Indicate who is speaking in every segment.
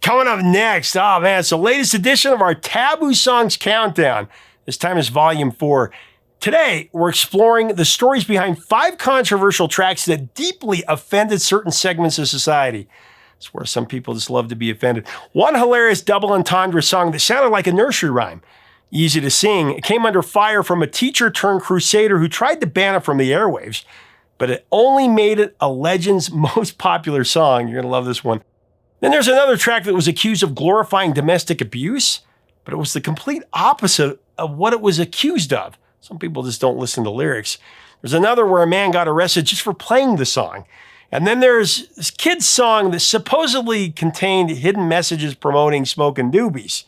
Speaker 1: Coming up next, oh man, it's the latest edition of our Taboo Songs Countdown. This time is Volume 4. Today, we're exploring the stories behind 5 controversial tracks that deeply offended certain segments of society. It's where some people just love to be offended. One hilarious double entendre song that sounded like a nursery rhyme. Easy to sing. It came under fire from a teacher-turned-crusader who tried to ban it from the airwaves, but it only made it a legend's most popular song. You're going to love this one. Then there's another track that was accused of glorifying domestic abuse, but it was the complete opposite of what it was accused of. Some people just don't listen to lyrics. There's another where a man got arrested just for playing the song. And then there's this kid's song that supposedly contained hidden messages promoting smoking doobies.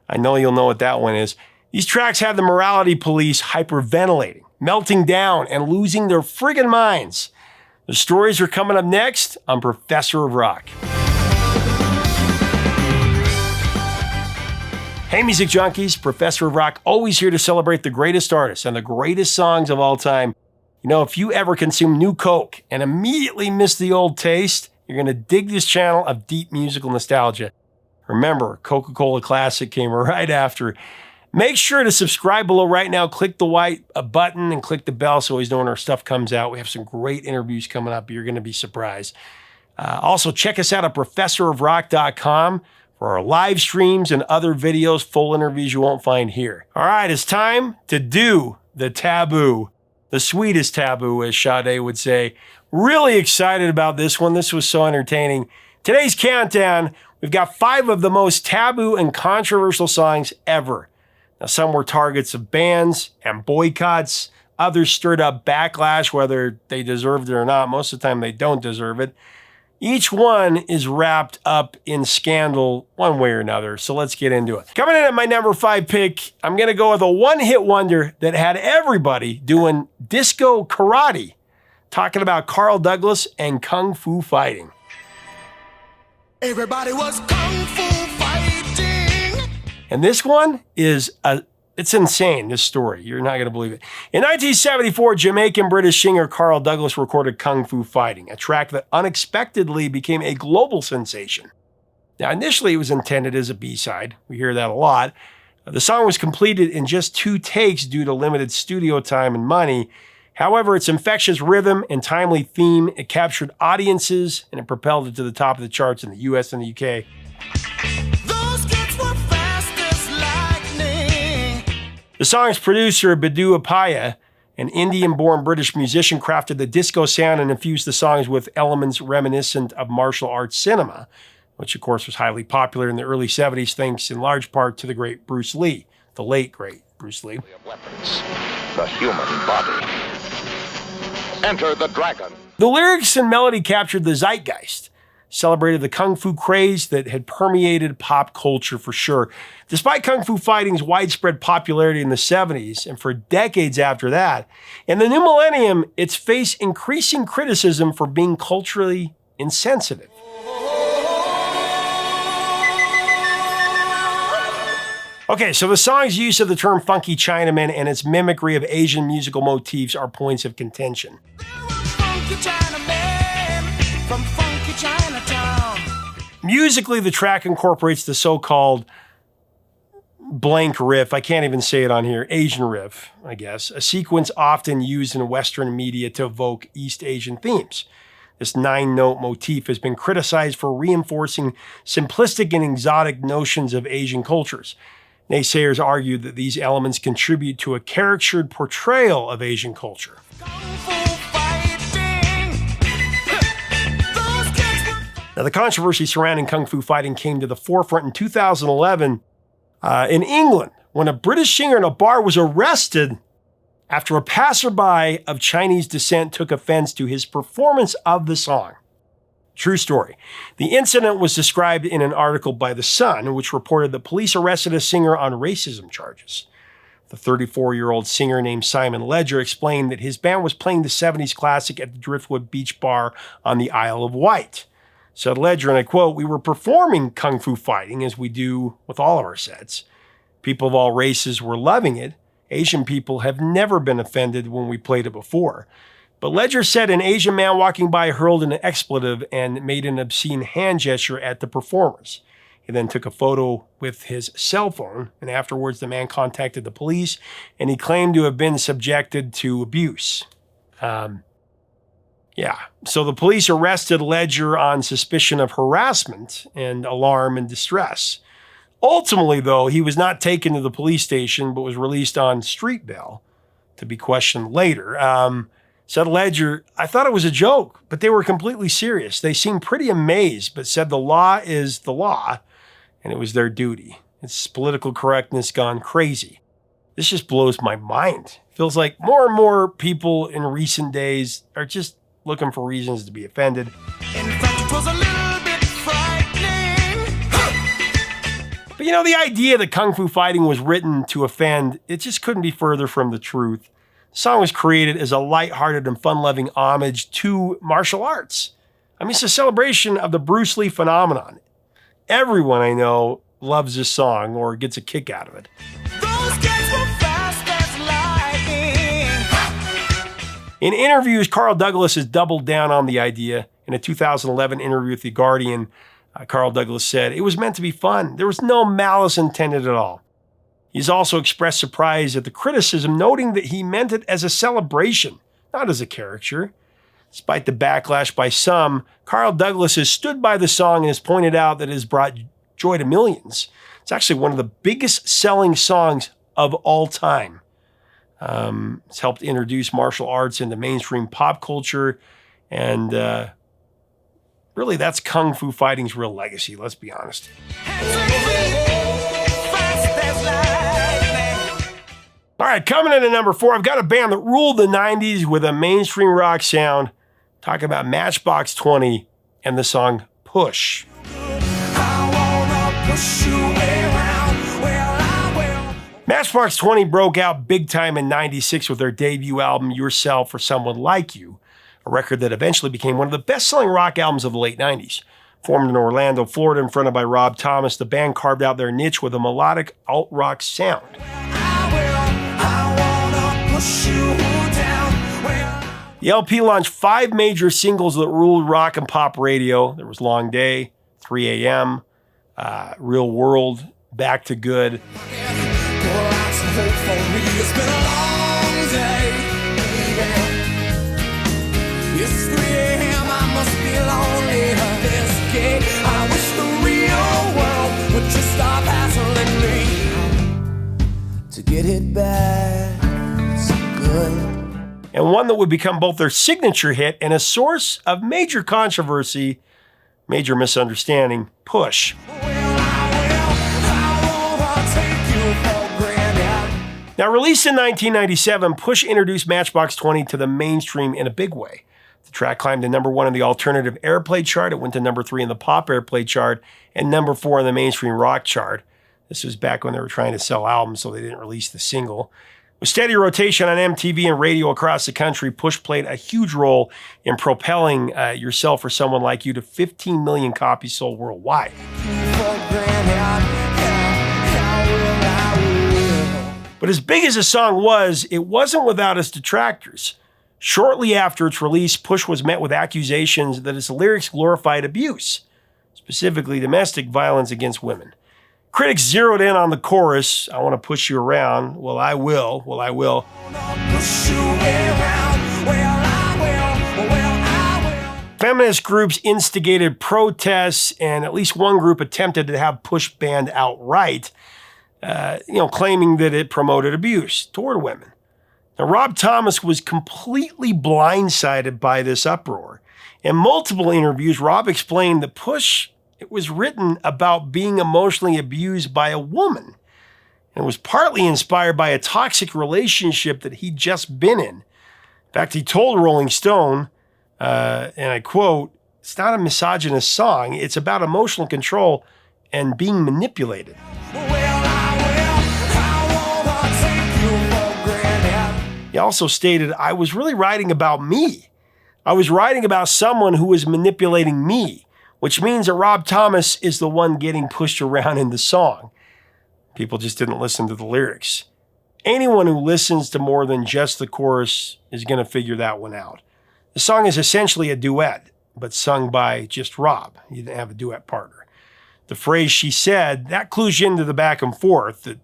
Speaker 1: I know you'll know what that one is. These tracks had the morality police hyperventilating, melting down, and losing their friggin' minds. The stories are coming up next on Professor of Rock. Hey music junkies, Professor of Rock, always here to celebrate the greatest artists and the greatest songs of all time. You know, if you ever consume new Coke and immediately miss the old taste, you're going to dig this channel of deep musical nostalgia. Remember, Coca-Cola Classic came right after. Make sure to subscribe below right now. Click the white button and click the bell so you always know when our stuff comes out. We have some great interviews coming up. You're going to be surprised. Also, check us out at professorofrock.com for our live streams and other videos, full interviews you won't find here. All right, it's time to do the taboo. The sweetest taboo, as Sade would say. Really excited about this one. This was so entertaining. Today's countdown, we've got 5 of the most taboo and controversial songs ever. Now, some were targets of bans and boycotts. Others stirred up backlash, whether they deserved it or not. Most of the time, they don't deserve it. Each one is wrapped up in scandal one way or another, so let's get into it. Coming in at my number 5 pick, I'm going to go with a one-hit wonder that had everybody doing disco karate, talking about Carl Douglas and Kung Fu fighting.
Speaker 2: Everybody was Kung Fu fighting.
Speaker 1: And this one is it's insane, this story. You're not going to believe it. In 1974, Jamaican-British singer Carl Douglas recorded Kung Fu Fighting, a track that unexpectedly became a global sensation. Now, initially, it was intended as a B-side. We hear that a lot. The song was completed in just 2 takes due to limited studio time and money. However, its infectious rhythm and timely theme, it captured audiences and it propelled it to the top of the charts in the US and the UK. The song's producer, Badu Apaya, an Indian-born British musician, crafted the disco sound and infused the songs with elements reminiscent of martial arts cinema, which of course was highly popular in the early 70s thanks in large part to the great Bruce Lee, the late great Bruce Lee.
Speaker 3: Weapons, the human body. Enter the dragon.
Speaker 1: The lyrics and melody captured the zeitgeist, celebrated the Kung Fu craze that had permeated pop culture for sure. Despite Kung Fu fighting's widespread popularity in the 70s and for decades after that, in the new millennium, it's faced increasing criticism for being culturally insensitive. Okay, so the song's use of the term funky Chinaman and its mimicry of Asian musical motifs are points of contention. Musically, the track incorporates the so-called blank riff, I can't even say it on here, Asian riff, I guess, a sequence often used in Western media to evoke East Asian themes. This 9-note motif has been criticized for reinforcing simplistic and exotic notions of Asian cultures. Naysayers argue that these elements contribute to a caricatured portrayal of Asian culture. Now, the controversy surrounding Kung Fu fighting came to the forefront in 2011 in England when a British singer in a bar was arrested after a passerby of Chinese descent took offense to his performance of the song. True story. The incident was described in an article by The Sun, which reported that police arrested a singer on racism charges. The 34-year-old singer named Simon Ledger explained that his band was playing the 70s classic at the Driftwood Beach Bar on the Isle of Wight. Said Ledger, and I quote, "We were performing Kung Fu fighting as we do with all of our sets. People of all races were loving it. Asian people have never been offended when we played it before. But Ledger said an Asian man walking by hurled an expletive and made an obscene hand gesture at the performers. He then took a photo with his cell phone, and afterwards the man contacted the police, and he claimed to have been subjected to abuse. So the police arrested Ledger on suspicion of harassment and alarm and distress. Ultimately, though, he was not taken to the police station, but was released on street bail to be questioned later. Said Ledger, "I thought it was a joke, but they were completely serious. They seemed pretty amazed, but said the law is the law, and it was their duty. It's political correctness gone crazy." This just blows my mind. Feels like more and more people in recent days are just looking for reasons to be offended.
Speaker 2: In fact, it was a little bit frightening.
Speaker 1: But you know, the idea that Kung Fu fighting was written to offend, it just couldn't be further from the truth. The song was created as a lighthearted and fun-loving homage to martial arts. I mean, it's a celebration of the Bruce Lee phenomenon. Everyone I know loves this song or gets a kick out of it.
Speaker 2: Those kids were fast as lightning.
Speaker 1: In interviews, Carl Douglas has doubled down on the idea. In a 2011 interview with The Guardian, Carl Douglas said, "It was meant to be fun. There was no malice intended at all." He's also expressed surprise at the criticism, noting that he meant it as a celebration, not as a caricature. Despite the backlash by some, Carl Douglas has stood by the song and has pointed out that it has brought joy to millions. It's actually one of the biggest selling songs of all time. It's helped introduce martial arts into mainstream pop culture, and really that's Kung Fu fighting's real legacy, let's be honest. All right, coming in at number 4, I've got a band that ruled the 90s with a mainstream rock sound. Talking about Matchbox 20 and the song Push. Matchbox 20 broke out big time in 96 with their debut album, Yourself for Someone Like You, a record that eventually became one of the best-selling rock albums of the late 90s. Formed in Orlando, Florida, and fronted by Rob Thomas, the band carved out their niche with a melodic alt-rock sound. The LP launched 5 major singles that ruled rock and pop radio. There was Long Day, 3 a.m., Real World, Back to Good.
Speaker 2: I wish the real world would just stop hassling me to get it back so good.
Speaker 1: And one that would become both their signature hit and a source of major controversy, major misunderstanding, Push. Now, released in 1997, Push introduced Matchbox 20 to the mainstream in a big way. The track climbed to number 1 in the alternative airplay chart. It went to number 3 in the pop airplay chart and number 4 in the mainstream rock chart. This was back when they were trying to sell albums, so they didn't release the single. With steady rotation on MTV and radio across the country, Push played a huge role in propelling Yourself for Someone Like You to 15 million copies sold worldwide. But as big as the song was, it wasn't without its detractors. Shortly after its release, Push was met with accusations that its lyrics glorified abuse, specifically domestic violence against women. Critics zeroed in on the chorus, "I want to push you around, well I will, well I will." Feminist groups instigated protests, and at least one group attempted to have Push banned outright, claiming that it promoted abuse toward women. Now, Rob Thomas was completely blindsided by this uproar. In multiple interviews, Rob explained that Push, it was written about being emotionally abused by a woman. And it was partly inspired by a toxic relationship that he'd just been in. In fact, he told Rolling Stone, and I quote, "It's not a misogynist song. It's about emotional control and being manipulated." He also stated, "I was really writing about me. I was writing about someone who was manipulating me, which means that Rob Thomas is the one getting pushed around in the song. People just didn't listen to the lyrics." Anyone who listens to more than just the chorus is going to figure that one out. The song is essentially a duet, but sung by just Rob. He didn't have a duet partner. The phrase "she said," that clues you into the back and forth. That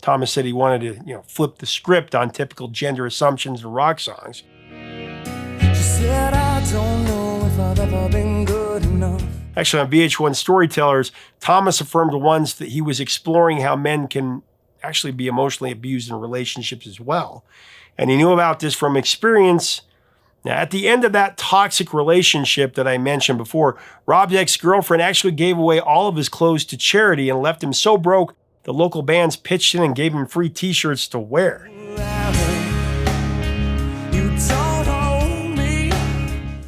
Speaker 1: Thomas said he wanted to, flip the script on typical gender assumptions in rock songs.
Speaker 2: She said, I don't know if I've ever been good enough.
Speaker 1: Actually, on VH1 Storytellers, Thomas affirmed once that he was exploring how men can actually be emotionally abused in relationships as well. And he knew about this from experience. Now, at the end of that toxic relationship that I mentioned before, Rob's ex-girlfriend actually gave away all of his clothes to charity and left him so broke, the local bands pitched in and gave him free t-shirts to wear.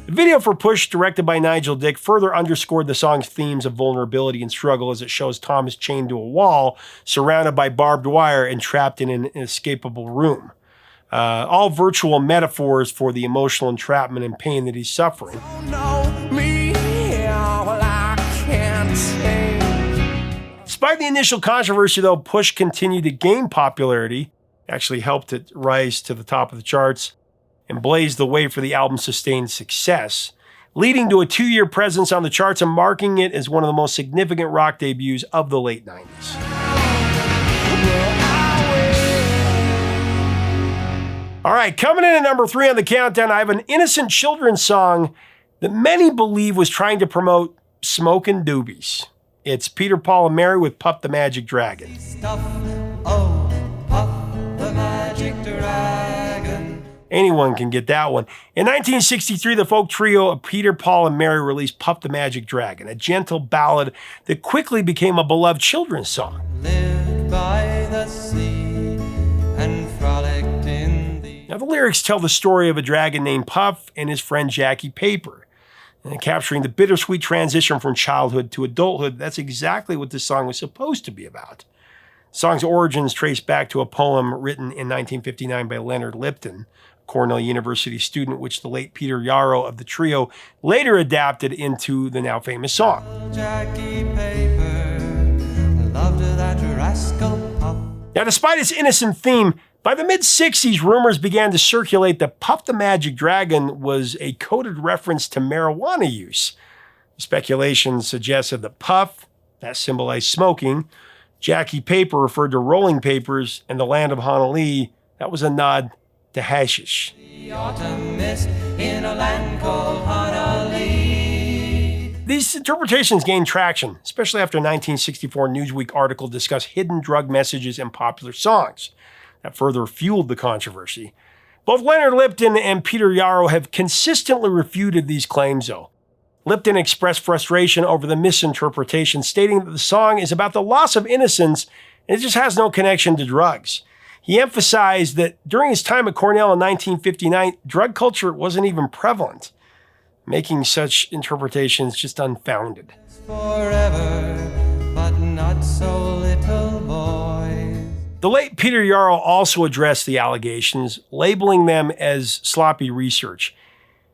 Speaker 1: The video for Push, directed by Nigel Dick, further underscored the song's themes of vulnerability and struggle as it shows Thomas chained to a wall, surrounded by barbed wire, and trapped in an inescapable room. All virtual metaphors for the emotional entrapment and pain that he's suffering. Despite the initial controversy, though, Push continued to gain popularity, actually helped it rise to the top of the charts, and blazed the way for the album's sustained success, leading to a 2-year presence on the charts and marking it as one of the most significant rock debuts of the late 90s. All right, coming in at number 3 on the countdown, I have an innocent children's song that many believe was trying to promote smoking doobies. It's Peter, Paul, and Mary with Puff the Magic Dragon. Anyone can get that one. In 1963, the folk trio of Peter, Paul, and Mary released Puff the Magic Dragon, a gentle ballad that quickly became a beloved children's song.
Speaker 2: Lived by the sea and frolicked in the...
Speaker 1: Now, the lyrics tell the story of a dragon named Puff and his friend Jackie Paper. And capturing the bittersweet transition from childhood to adulthood, that's exactly what this song was supposed to be about. The song's origins trace back to a poem written in 1959 by Leonard Lipton, Cornell University student, which the late Peter Yarrow of the trio later adapted into the now famous song.
Speaker 2: Jackie Paper loved that rascal Puff.
Speaker 1: Now, despite its innocent theme, by the mid-60s, rumors began to circulate that Puff the Magic Dragon was a coded reference to marijuana use. Speculation suggested that Puff, that symbolized smoking, Jackie Paper referred to rolling papers, and the land of Honolulu, that was a nod to hashish.
Speaker 2: The autumn mist in a land called Honolulu.
Speaker 1: These interpretations gained traction, especially after a 1964 Newsweek article discussed hidden drug messages in popular songs. That further fueled the controversy. Both Leonard Lipton and Peter Yarrow have consistently refuted these claims, though. Lipton expressed frustration over the misinterpretation, stating that the song is about the loss of innocence and it just has no connection to drugs. He emphasized that during his time at Cornell in 1959, drug culture wasn't even prevalent, making such interpretations just unfounded.
Speaker 2: Forever, but not so little boys.
Speaker 1: The late Peter Yarrow also addressed the allegations, labeling them as sloppy research.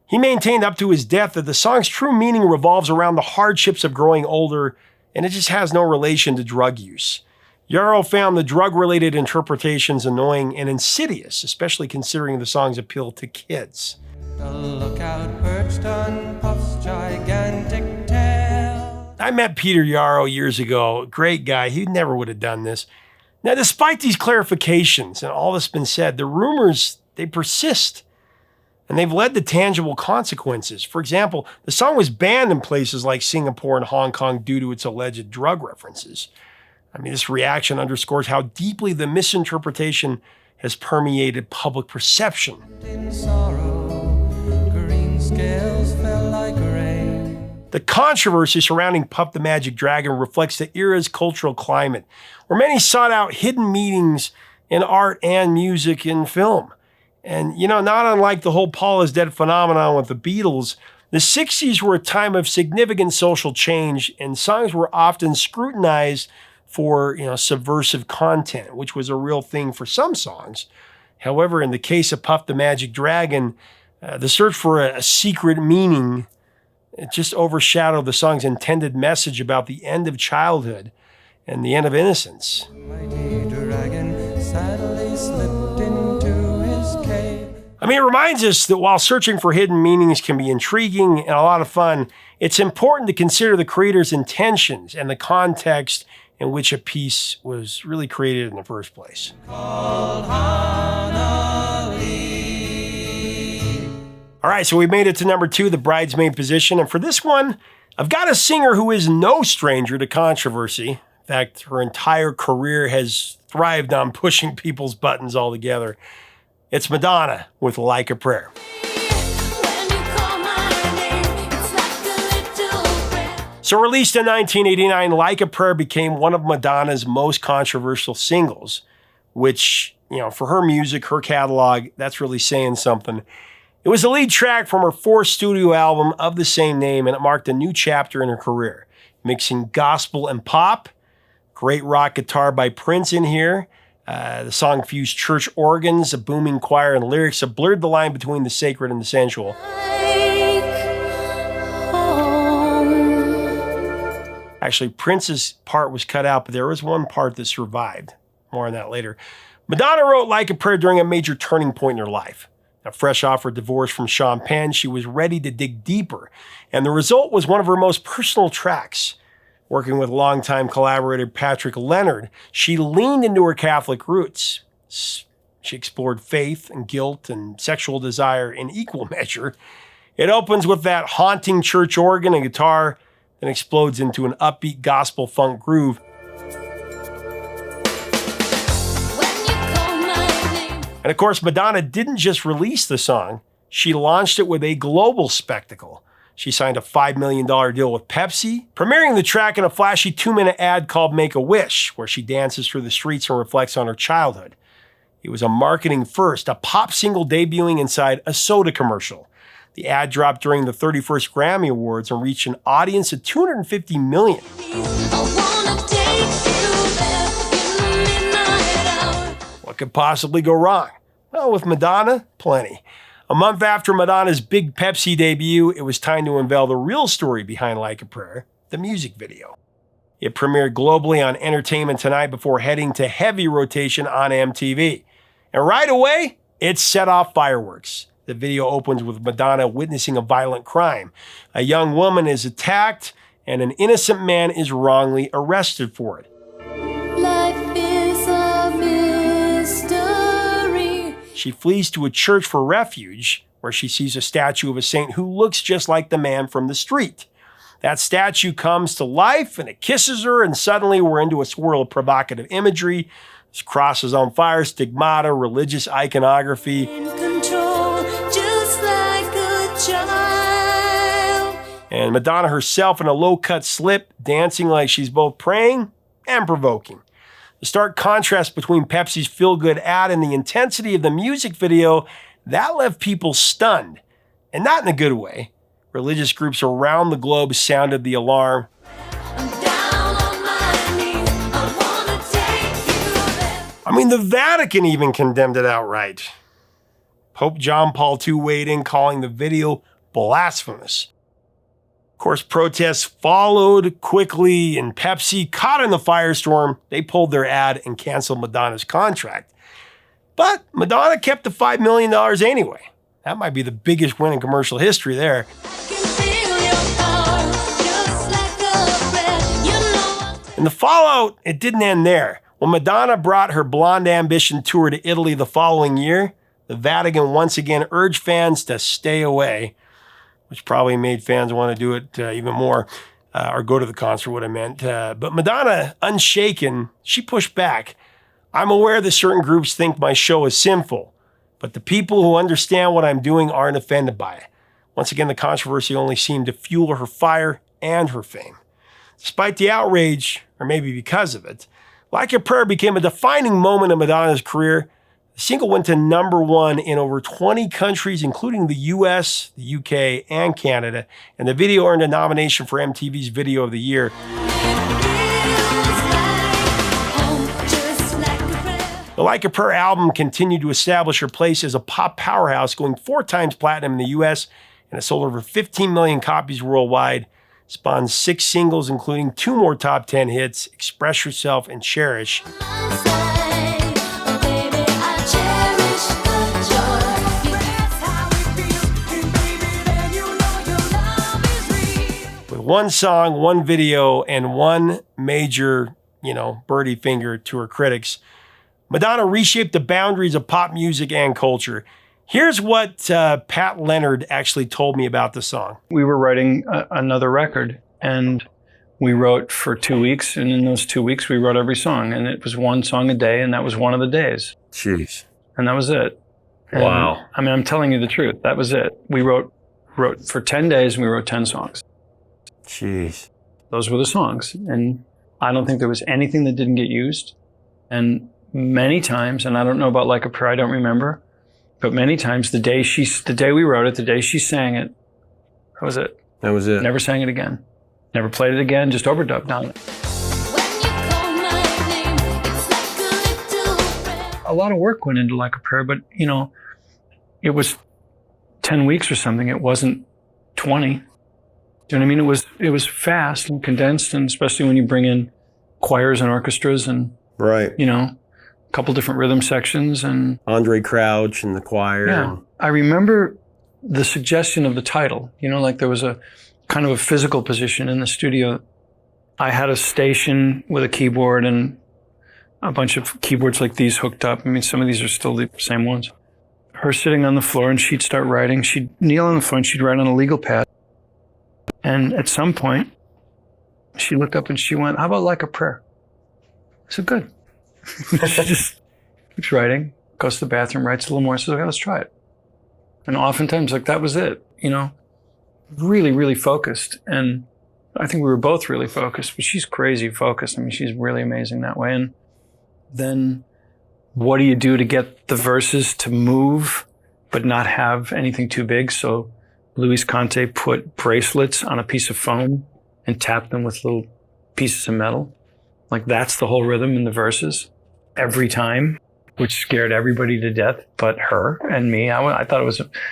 Speaker 1: He maintained up to his death that the song's true meaning revolves around the hardships of growing older, and it just has no relation to drug use. Yarrow found the drug-related interpretations annoying and insidious, especially considering the song's appeal to kids.
Speaker 2: A lookout perched on Puff's gigantic tail.
Speaker 1: I met Peter Yarrow years ago. Great guy. He never would have done this. Now, despite these clarifications and all that's been said, the rumors, they persist. And they've led to tangible consequences. For example, the song was banned in places like Singapore and Hong Kong due to its alleged drug references. I mean, this reaction underscores how deeply the misinterpretation has permeated public perception.
Speaker 2: In sorrow, green scales fell like rain.
Speaker 1: The controversy surrounding Puff the Magic Dragon reflects the era's cultural climate, where many sought out hidden meanings in art and music and film. And, not unlike the whole Paul is Dead phenomenon with the Beatles, the 60s were a time of significant social change, and songs were often scrutinized for, subversive content, which was a real thing for some songs. However, in the case of Puff the Magic Dragon, the search for a secret meaning, it just overshadowed the song's intended message about the end of childhood and the end of innocence.
Speaker 2: Mighty dragon sadly slipped into his cave.
Speaker 1: I mean, it reminds us that while searching for hidden meanings can be intriguing and a lot of fun, it's important to consider the creator's intentions and the context in which a piece was really created in the first place. All right, so we made it to number 2, the bridesmaid position. And for this one, I've got a singer who is no stranger to controversy. In fact, her entire career has thrived on pushing people's buttons altogether. It's Madonna with Like a Prayer. So released in 1989, Like a Prayer became one of Madonna's most controversial singles, which, for her music, her catalog, that's really saying something. It was the lead track from her 4th studio album of the same name, and it marked a new chapter in her career, mixing gospel and pop. Great rock guitar by Prince in here. The song fused church organs, a booming choir, and lyrics that blurred the line between the sacred and the sensual. Actually, Prince's part was cut out, but there was one part that survived. More on that later. Madonna wrote Like a Prayer during a major turning point in her life. Now, fresh off her divorce from Sean Penn, she was ready to dig deeper, and the result was one of her most personal tracks. Working with longtime collaborator Patrick Leonard, she leaned into her Catholic roots. She explored faith and guilt and sexual desire in equal measure. It opens with that haunting church organ and guitar, then explodes into an upbeat gospel funk groove. And of course, Madonna didn't just release the song, she launched it with a global spectacle. She signed a $5 million deal with Pepsi, premiering the track in a flashy 2-minute ad called Make a Wish, where she dances through the streets and reflects on her childhood. It was a marketing first, a pop single debuting inside a soda commercial. The ad dropped during the 31st Grammy Awards and reached an audience of 250 million. What could possibly go wrong? Well, with Madonna, plenty. A month after Madonna's big Pepsi debut, it was time to unveil the real story behind Like a Prayer, the music video. It premiered globally on Entertainment Tonight before heading to heavy rotation on MTV. And right away, it set off fireworks. The video opens with Madonna witnessing a violent crime. A young woman is attacked, and an innocent man is wrongly arrested for it.
Speaker 2: Life is a mystery.
Speaker 1: She flees to a church for refuge, where she sees a statue of a saint who looks just like the man from the street. That statue comes to life, and it kisses her, and suddenly we're into a swirl of provocative imagery. There's crosses on fire, stigmata, religious iconography.
Speaker 2: Just like a child.
Speaker 1: And Madonna herself in a low-cut slip, dancing like she's both praying and provoking. The stark contrast between Pepsi's feel-good ad and the intensity of the music video, that left people stunned. And not in a good way. Religious groups around the globe sounded the alarm. The Vatican even condemned it outright. Pope John Paul II weighed in, calling the video blasphemous. Of course, protests followed quickly, and Pepsi, caught in the firestorm, they pulled their ad and canceled Madonna's contract. But Madonna kept the $5 million anyway. That might be the biggest win in commercial history there. And the fallout, it didn't end there. When Madonna brought her Blonde Ambition tour to Italy the following year, the Vatican once again urged fans to stay away, which probably made fans want to do it even more, or go to the concert, what I meant. But Madonna, unshaken, she pushed back. I'm aware that certain groups think my show is sinful, but the people who understand what I'm doing aren't offended by it. Once again, the controversy only seemed to fuel her fire and her fame. Despite the outrage, or maybe because of it, Like a Prayer became a defining moment in Madonna's career. The single went to #1 in over 20 countries, including the US, the UK, and Canada, and the video earned a nomination for MTV's Video of the Year. The Like a Prayer album continued to establish her place as a pop powerhouse, going 4 times platinum in the US, and it sold over 15 million copies worldwide. Spawned 6 singles, including 2 more top 10 hits, Express Yourself and Cherish. one song, one video, and one major, birdie finger to her critics, Madonna reshaped the boundaries of pop music and culture. Here's what Pat Leonard actually told me about the song.
Speaker 4: We were writing another record, and we wrote for 2 weeks, and in those 2 weeks, we wrote every song, and it was one song a day, and that was one of the days.
Speaker 1: Jeez.
Speaker 4: And that was it. And,
Speaker 1: wow.
Speaker 4: I mean, I'm telling you the truth. That was it. We wrote for 10 days, and we wrote 10 songs.
Speaker 1: Jeez.
Speaker 4: Those were the songs, and I don't think there was anything that didn't get used. And many times, and I don't know about Like a Prayer, I don't remember, but many times the day we wrote it, the day she sang it, that was it.
Speaker 1: That was it.
Speaker 4: Never sang it again. Never played it again, just overdubbed on it. A lot of work went into Like a Prayer, but it was 10 weeks or something. It wasn't 20. Do you know what I mean? It was fast and condensed, and especially when you bring in choirs and orchestras and
Speaker 1: right.
Speaker 4: A couple different rhythm sections and
Speaker 1: Andre Crouch and the choir.
Speaker 4: Yeah. I remember the suggestion of the title. Like there was a kind of a physical position in the studio. I had a station with a keyboard and a bunch of keyboards like these hooked up. I mean, some of these are still the same ones. Her sitting on the floor, and she'd start writing. She'd kneel on the floor and she'd write on a legal pad. And at some point, she looked up and she went, "How about Like a Prayer?" I said, "Good." She just keeps writing, goes to the bathroom, writes a little more, says, "Okay, let's try it." And oftentimes, that was it, really, really focused. And I think we were both really focused, but she's crazy focused. I mean, she's really amazing that way. And then what do you do to get the verses to move, but not have anything too big? So Luis Conte put bracelets on a piece of foam and tapped them with little pieces of metal. That's the whole rhythm in the verses every time, which scared everybody to death but her and me. I thought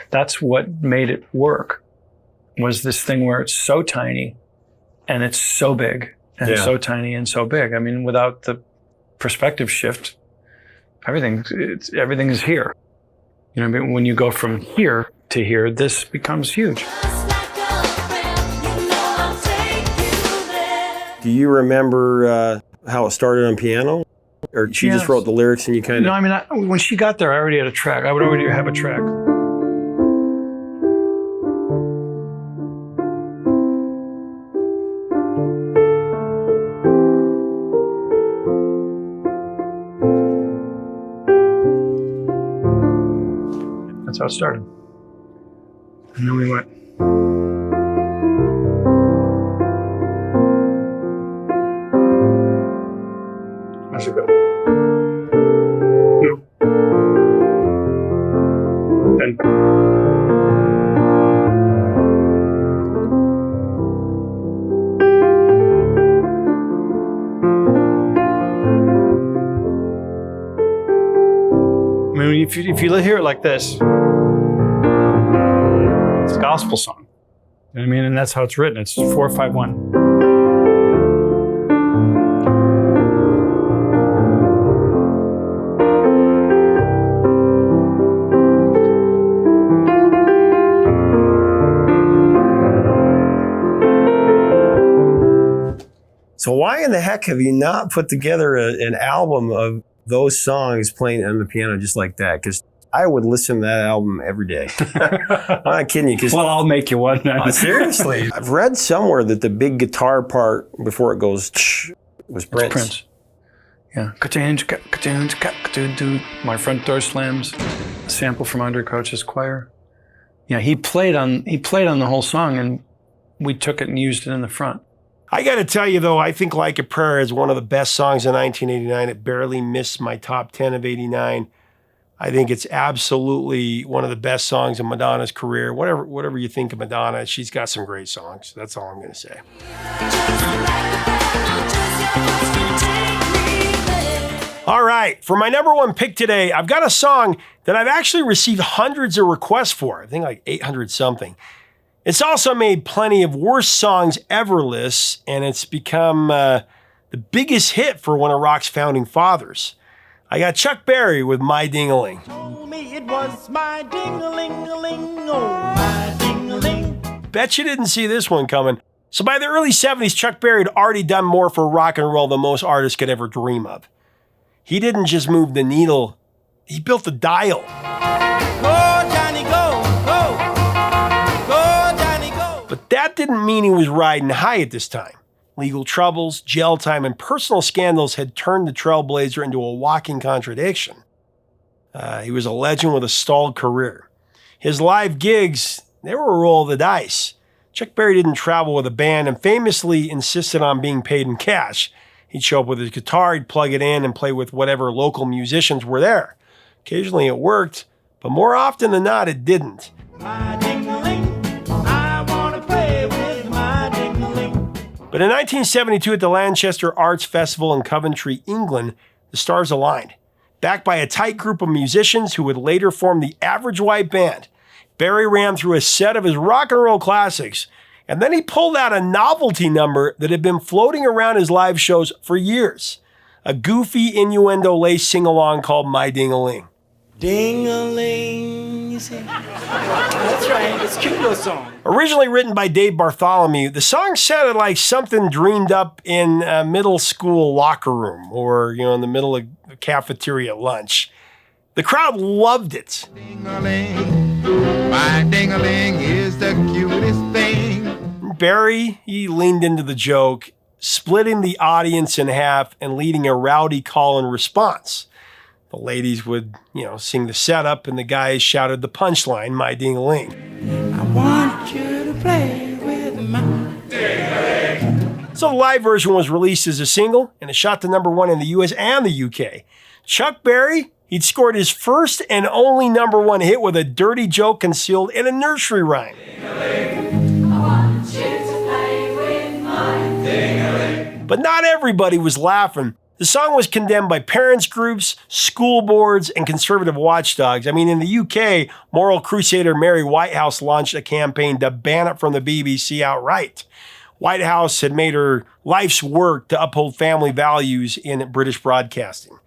Speaker 4: that's what made it work, was this thing where it's so tiny and it's so big and it's so tiny and so big. I mean, without the perspective shift, everything is here. I mean, when you go from here to here, this becomes huge.
Speaker 1: Do you remember how it started on piano? Or she just wrote the lyrics and you kind of...
Speaker 4: No, I mean, when she got there, I already had a track. I would already have a track. That's how it started. And then we went... How's it go? No. Then. I mean, if you hear it like this, it's a gospel song. You know what I mean? And that's how it's written. It's 4-5-1.
Speaker 1: So why in the heck have you not put together an album of those songs playing on the piano just like that? Because I would listen to that album every day. I'm not kidding you.
Speaker 4: Well, I'll make you one now.
Speaker 1: Seriously. I've read somewhere that the big guitar part before it goes was Prince.
Speaker 4: Prince. Yeah. My Front Door Slams, a sample from Andre Crouch's choir. Yeah, he played on the whole song, and we took it and used it in the front.
Speaker 1: I got to tell you, though, I think Like a Prayer is one of the best songs of 1989. It barely missed my top 10 of 89. I think it's absolutely one of the best songs in Madonna's career. Whatever you think of Madonna, she's got some great songs. That's all I'm going to say. All right, for my number one pick today, I've got a song that I've actually received hundreds of requests for. I think like 800 something. It's also made plenty of worst songs ever lists, and it's become the biggest hit for one of rock's founding fathers. I got Chuck Berry with My Ding-a-Ling.
Speaker 2: Told me it was my ding-a-ling-a-ling, oh, my ding-a-ling.
Speaker 1: Bet you didn't see this one coming. So by the early 70s, Chuck Berry had already done more for rock and roll than most artists could ever dream of. He didn't just move the needle, he built the dial.
Speaker 2: Go, Johnny, go, go. Go, Johnny, go.
Speaker 1: But that didn't mean he was riding high at this time. Legal troubles, jail time, and personal scandals had turned the trailblazer into a walking contradiction. He was a legend with a stalled career. His live gigs, they were a roll of the dice. Chuck Berry didn't travel with a band and famously insisted on being paid in cash. He'd show up with his guitar, he'd plug it in and play with whatever local musicians were there. Occasionally it worked, but more often than not it didn't.
Speaker 2: My ding-a-ling, I wanna play with my ding-a-ling.
Speaker 1: But in 1972 at the Lanchester Arts Festival in Coventry, England, the stars aligned. Backed by a tight group of musicians who would later form the Average White Band, Berry ran through a set of his rock and roll classics, and then he pulled out a novelty number that had been floating around his live shows for years. A goofy innuendo-laced sing-along called My Ding-a-Ling.
Speaker 2: Ding-a-ling, you see? That's right, it's a cute little song.
Speaker 1: Originally written by Dave Bartholomew, the song sounded like something dreamed up in a middle school locker room or, in the middle of a cafeteria lunch. The crowd loved it.
Speaker 5: Ding-a-ling, my ding-a-ling is the cutest thing.
Speaker 1: Berry, he leaned into the joke, splitting the audience in half and leading a rowdy call and response. The ladies would, sing the setup and the guys shouted the punchline, My Ding-a-Ling.
Speaker 2: I want you to play with my ding-a-ling.
Speaker 1: So the live version was released as a single and it shot to #1 in the US and the UK. Chuck Berry, he'd scored his first and only #1 hit with a dirty joke concealed in a nursery rhyme. But not everybody was laughing. The song was condemned by parents groups, school boards, and conservative watchdogs. In the UK, moral crusader Mary Whitehouse launched a campaign to ban it from the BBC outright. Whitehouse had made her life's work to uphold family values in British broadcasting.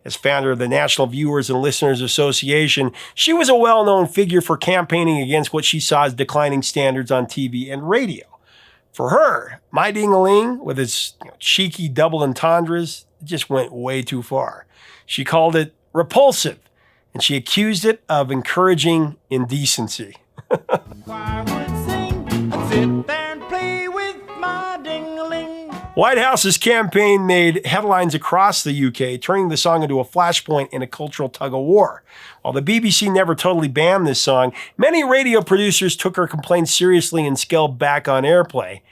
Speaker 1: As founder of the National Viewers and Listeners Association, she was a well-known figure for campaigning against what she saw as declining standards on TV and radio. For her, My Ding-a-Ling, with its cheeky double entendres, just went way too far. She called it repulsive, and she accused it of encouraging indecency.
Speaker 2: I would sing, I'd sit there and play with my ding-a-ling.
Speaker 1: Whitehouse's campaign made headlines across the UK, turning the song into a flashpoint in a cultural tug-of-war. While the BBC never totally banned this song, many radio producers took her complaints seriously and scaled back on airplay,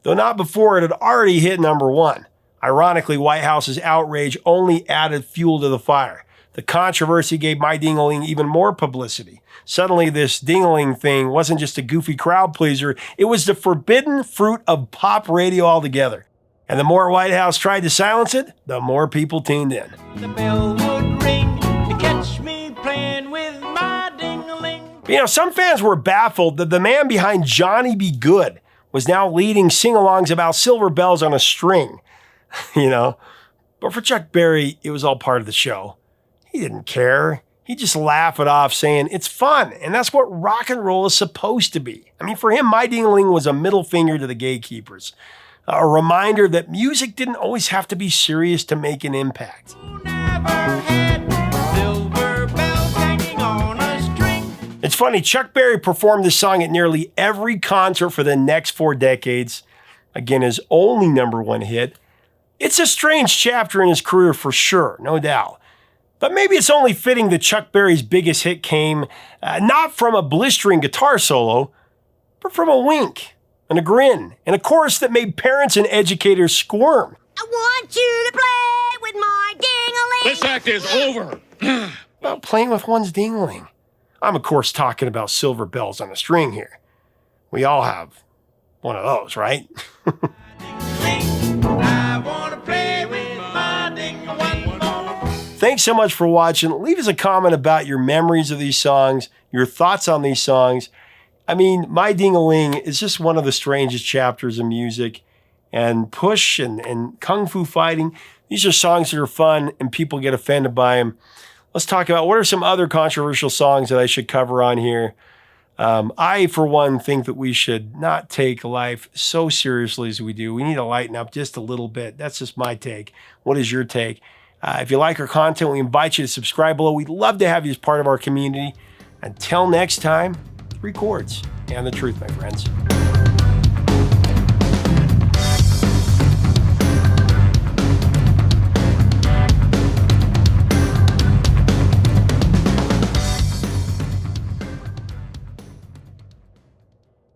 Speaker 1: though not before it had already hit #1. Ironically, Whitehouse's outrage only added fuel to the fire. The controversy gave My Ding-a-Ling even more publicity. Suddenly, this ding-a-ling thing wasn't just a goofy crowd pleaser, it was the forbidden fruit of pop radio altogether. And the more Whitehouse tried to silence it, the more people tuned in.
Speaker 2: The bell would ring to catch me playing with my ding-a-ling.
Speaker 1: Some fans were baffled that the man behind Johnny Be Good was now leading sing-alongs about silver bells on a string. But for Chuck Berry, it was all part of the show. He didn't care. He just laughed it off saying, it's fun, and that's what rock and roll is supposed to be. For him, My Ding-a-Ling was a middle finger to the gatekeepers. A reminder that music didn't always have to be serious to make an impact. It's funny, Chuck Berry performed this song at nearly every concert for the next 4 decades. Again, his only #1 hit. It's a strange chapter in his career for sure, no doubt. But maybe it's only fitting that Chuck Berry's biggest hit came not from a blistering guitar solo, but from a wink and a grin and a chorus that made parents and educators squirm.
Speaker 6: I want you to play with my ding-a-ling.
Speaker 5: This act is over.
Speaker 1: About playing with one's ding-a-ling. I'm, of course, talking about silver bells on a string here. We all have one of those, right?
Speaker 2: I wanna play with my ding-a-ling.
Speaker 1: Thanks so much for watching. Leave us a comment about your memories of these songs, your thoughts on these songs. My Ding-a-Ling is just one of the strangest chapters of music. And Push and Kung Fu Fighting, these are songs that are fun and people get offended by them. Let's talk about what are some other controversial songs that I should cover on here. I, for one, think that we should not take life so seriously as we do. We need to lighten up just a little bit. That's just my take. What is your take? If you like our content, we invite you to subscribe below. We'd love to have you as part of our community. Until next time, 3 chords and the truth, my friends.